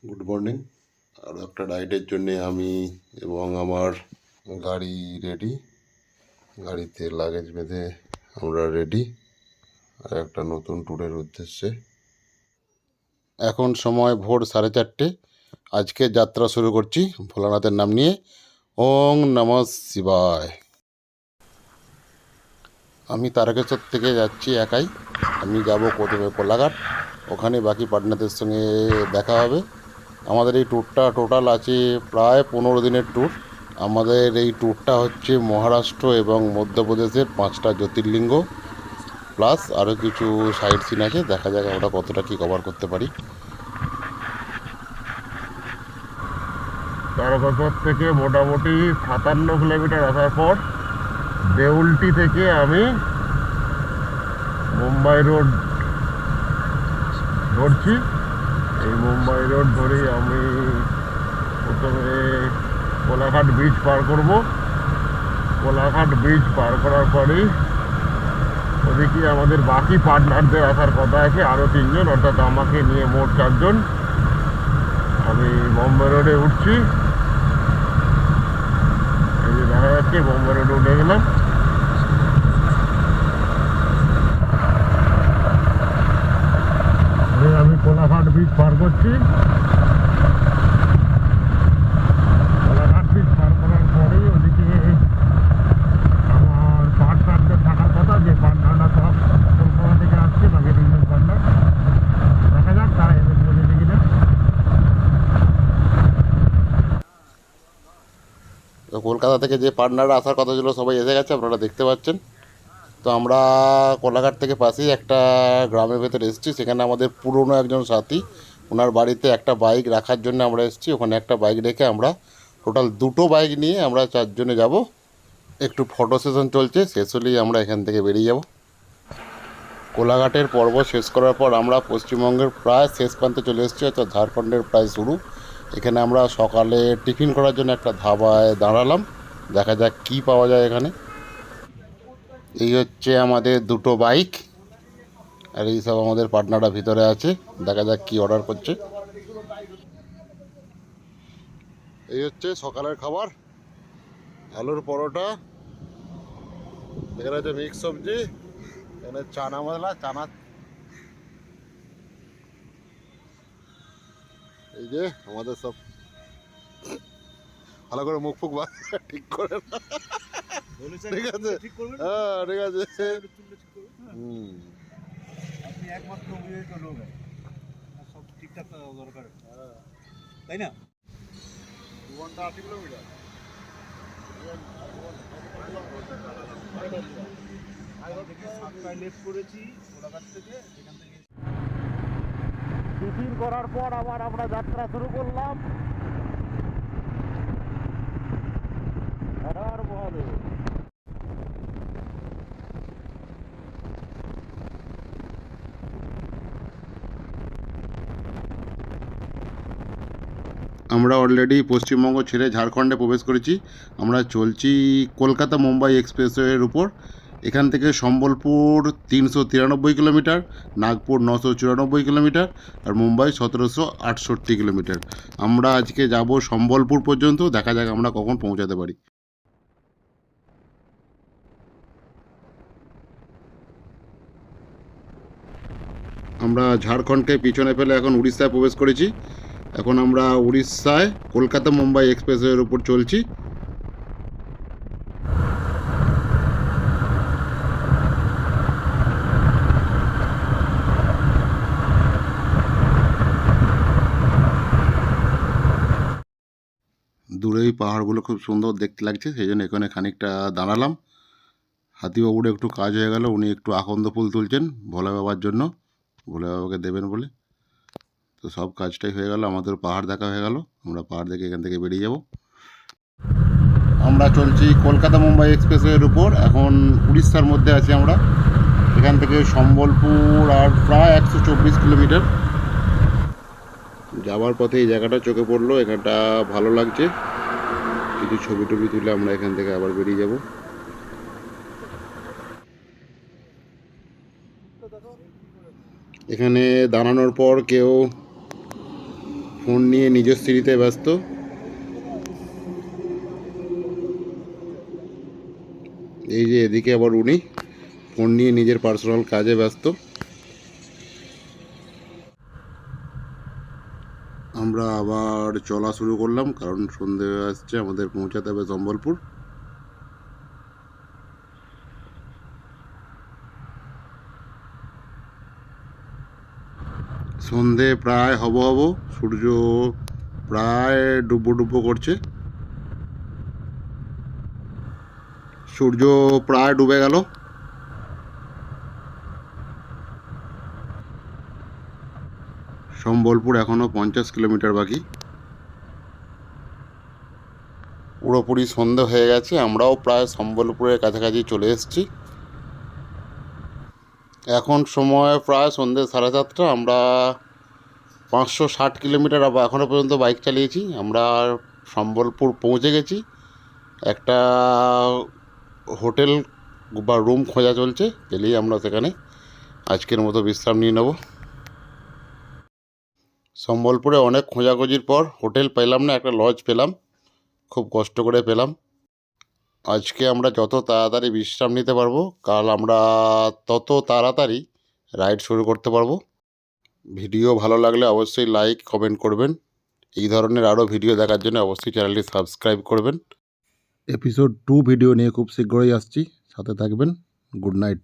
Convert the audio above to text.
Good morning. আর একটা রাইডের জন্যে আমি এবং আমার গাড়ি রেডি, গাড়িতে লাগেজ বেঁধে আমরা রেডি আর একটা নতুন ট্যুরের উদ্দেশ্যে। এখন সময় ভোর 4:30। আজকে যাত্রা শুরু করছি ভোলানাথের নাম নিয়ে। ওং নমঃ শিবায়। আমি তারকেশ্বর থেকে যাচ্ছি একাই। আমি যাব প্রথমে কোলাঘাট, ওখানে বাকি পার্টনারদের সঙ্গে দেখা হবে। আমাদের এই ট্যুরটা টোটাল আছে প্রায় 15 দিনের ট্যুর। আমাদের এই ট্যুরটা হচ্ছে মহারাষ্ট্র এবং মধ্যপ্রদেশের 5টা জ্যোতির্লিঙ্গ প্লাস আরও কিছু সাইট সিন আছে। দেখা যাক আমরা কতটা কী কভার করতে পারি। তারকেশ্বর থেকে মোটামুটি 57 কিলোমিটার আসার পর দেউলটি থেকে আমি মুম্বাই রোড ধরছি। এই মুম্বাই রোড ধরেই আমি প্রথমে কোলাঘাট ব্রিজ পার করব। কোলাঘাট ব্রিজ পার করার পরেই ওদিকে আমাদের বাকি পার্টনারদের আসার কথা আছে, আরও 3 জন, অর্থাৎ আমাকে নিয়ে মোট 4 জন। আমি বোম্বে রোডে উঠছি। এই যে দেখা যাচ্ছে বোম্বে রোডে উঠে গেলাম। আমি কোলাঘাট ব্রিজ পার করছি। কোলাঘাট ব্রিজ পার করার পরেই ওদিকে আমার পার্টনারদের থাকার কথা, যে পার্টনাররা সব কলকাতা থেকে আসছে, বাকি 3 জন পার্টনার। দেখা যাক তারা এসে পৌঁছেছে কিনা। তো কলকাতা থেকে যে পার্টনাররা আসার কথা ছিল সবাই এসে গেছে, আপনারা দেখতে পাচ্ছেন। তো আমরা কোলাঘাট থেকে পাশেই একটা গ্রামের ভেতরে এসেছি। সেখানে আমাদের পুরনো একজন সাথী, ওনার বাড়িতে একটা বাইক রাখার জন্য আমরা এসেছি। ওখানে একটা বাইক রেখে আমরা টোটাল 2টো বাইক নিয়ে আমরা 4 জনে যাব। একটু ফটো সেশন চলছে, শেষ হলেই আমরা এখান থেকে বেরিয়ে যাব। কোলাঘাটের পর্ব শেষ করার পর আমরা পশ্চিমবঙ্গের প্রায় শেষ প্রান্তে চলে এসেছি, অর্থাৎ ঝাড়খণ্ডের প্রায় শুরু। এখানে আমরা সকালে টিফিন করার জন্য একটা ধাবায় দাঁড়ালাম। দেখা যাক কী পাওয়া যায় এখানে। এই হচ্ছে আমাদের 2টো বাইক, আর এই সব আমাদের পার্টনাররা ভিতরে আছে। দেখা যাক কি অর্ডার করছে। এই হচ্ছে সকালের খাবার, আলুর পরোটা, এখানে হচ্ছে মিক্স সবজি, এখানে চানা মশলা, চানা। এই যে আমাদের সব ভালো করে মুখ ফুক ঠিক করে, ঠিক আছে, হ্যাঁ ঠিক আছে। আপনি একমাত্র অভিযোজিত লোক, সব ঠিকঠাক দরকার, তাই না? 2 ঘন্টা 80 কিলোমিটার। লেফট করেছি কোলাঘাট থেকে, এখান থেকে টিফিন করার পর আবার আমরা যাত্রা শুরু করলাম। হর মহাদেব। আমরা অলরেডি পশ্চিমবঙ্গ ছেড়ে ঝাড়খণ্ডে প্রবেশ করেছি। আমরা চলছি কলকাতা মুম্বাই এক্সপ্রেসওয়ের উপর। এখান থেকে সম্বলপুর 393 কিলোমিটার, নাগপুর 994 কিলোমিটার, আর মুম্বাই 1768 কিলোমিটার। আমরা আজকে যাব সম্বলপুর পর্যন্ত। দেখা যাক আমরা কখন পৌঁছাতে পারি। আমরা ঝাড়খণ্ডকে পিছনে ফেলে এখন উড়িষ্যায় প্রবেশ করেছি। এখন আমরা উড়িষ্যায় কলকাতা মুম্বাই এক্সপ্রেসওয়ের উপর চলছি। দূরেই পাহাড়গুলো খুব সুন্দর দেখতে লাগছে, সেই জন্য এখানে খানিকটা দাঁড়ালাম। হাতিবাবুর একটু কাজ হয়ে গেল, উনি একটু আকন্দ ফুল তুলছেন ভোলা বাবার জন্য, ভোলা বাবাকে দেবেন বলে। তো সব কাজটাই হয়ে গেল, আমাদের পাহাড় দেখা হয়ে গেল। আমরা পাহাড় দেখে এখান থেকে বেরিয়ে যাব। আমরা চলছি কলকাতা মুম্বাই এক্সপ্রেসওয়ের উপর। এখন উড়িষ্যার মধ্যে আছি আমরা। এখান থেকে সম্বলপুর আর প্রায় 124 কিলোমিটার। যাওয়ার পথে এই জায়গাটা চোখে পড়লো, এখানটা ভালো লাগছে। কিছু ছবি টবি তুলে আমরা এখান থেকে আবার বেরিয়ে যাব। এখানে দাঁড়ানোর পর কেউ ফোন নিয়ে নিজের স্ত্রীতে ব্যস্ত। এই যে এদিকে আবার উনি ফোন নিয়ে নিজের পার্সোনাল কাজে ব্যস্ত। আমরা আবার চলা শুরু করলাম, কারণ সন্ধে হয়ে আসছে, আমাদের পৌঁছাতে হবে সম্বলপুর। সন্ধে প্রায় হব হব, সূর্য প্রায় ডুবো ডুবো করছে। সূর্য প্রায় ডুবে গেল। সম্বলপুর এখনো 50 কিলোমিটার বাকি। পুরোপুরি সন্ধে হয়ে গেছে, আমরাও প্রায় সম্বলপুরের কাছাকাছি চলে এসেছি। এখন সময় প্রায় সন্ধে 7:30। আমরা 560 কিলোমিটার এখনও পর্যন্ত বাইক চালিয়েছি। আমরা সম্বলপুর পৌঁছে গেছি। একটা হোটেল বা রুম খোঁজা চলছে, পেলেই আমরা সেখানে আজকের মতো বিশ্রাম নিয়ে নেব। সম্বলপুরে অনেক খোঁজাখুঁজির পর হোটেল পেলাম না, একটা লজ পেলাম, খুব কষ্ট করে পেলাম। আজকে আমরা যত তাড়াতাড়ি বিশ্রাম নিতে পারবো, কাল আমরা তত তাড়াতাড়ি রাইড শুরু করতে পারবো। ভিডিও ভালো লাগলে অবশ্যই লাইক কমেন্ট করবেন। এই ধরনের আরও ভিডিও দেখার জন্য অবশ্যই চ্যানেলটি সাবস্ক্রাইব করবেন। এপিসোড 2 ভিডিও নিয়ে খুব শীঘ্রই আসছি, সাথে থাকবেন। Good night.